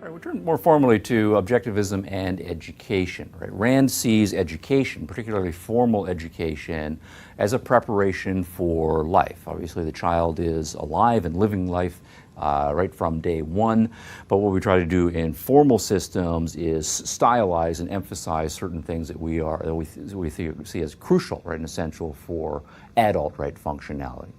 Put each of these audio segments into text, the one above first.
Right, we turn more formally to objectivism and education. Right? Rand sees education, particularly formal education, as a preparation for life. Obviously, the child is alive and living life right from day one, but what we try to do in formal systems is stylize and emphasize certain things that we see as crucial, right, and essential for adult, right, functionality.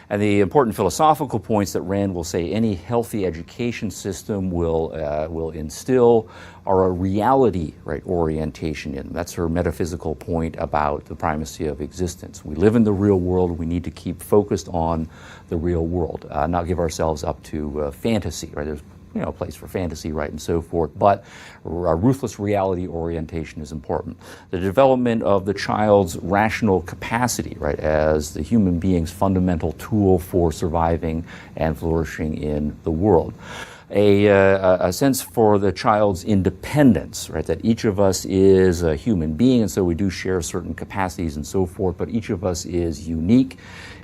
And the important philosophical points that Rand will say any healthy education system will instill are a reality, right, orientation in. That's her metaphysical point about the primacy of existence. We live in the real world. We need to keep focused on the real world, not give ourselves up to fantasy, right? There's a place for fantasy, right, and so forth, but a ruthless reality orientation is important. The development of the child's rational capacity, right, as the human being's fundamental tool for surviving and flourishing in the world. A sense for the child's independence, right, that each of us is a human being, and so we do share certain capacities and so forth, but each of us is unique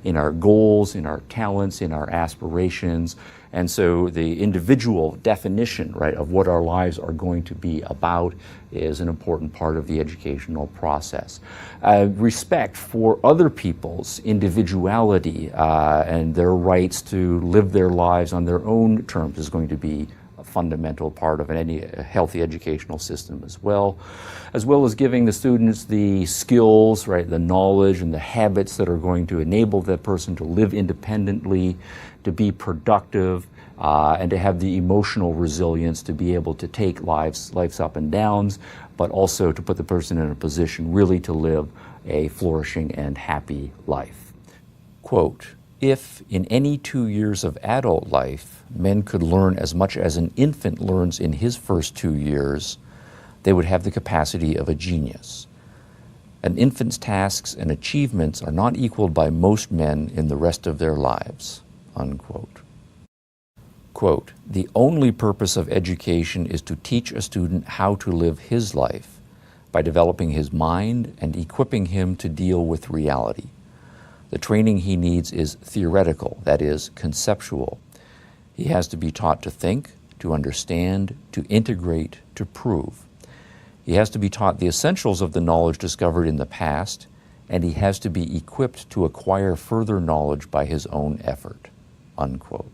in our goals, in our talents, in our aspirations. And so the individual definition, right, of what our lives are going to be about is an important part of the educational process. Respect for other people's individuality and their rights to live their lives on their own terms is going to be a fundamental part of any healthy educational system as well as giving the students the skills, right, the knowledge and the habits that are going to enable that person to live independently, to be productive, and to have the emotional resilience to be able to take life's up and downs, but also to put the person in a position really to live a flourishing and happy life. Quote, "If in any 2 years of adult life men could learn as much as an infant learns in his first 2 years, they would have the capacity of a genius. An infant's tasks and achievements are not equaled by most men in the rest of their lives." Unquote. Quote, "The only purpose of education is to teach a student how to live his life by developing his mind and equipping him to deal with reality. The training he needs is theoretical, that is, conceptual. He has to be taught to think, to understand, to integrate, to prove. He has to be taught the essentials of the knowledge discovered in the past, and he has to be equipped to acquire further knowledge by his own effort." Unquote.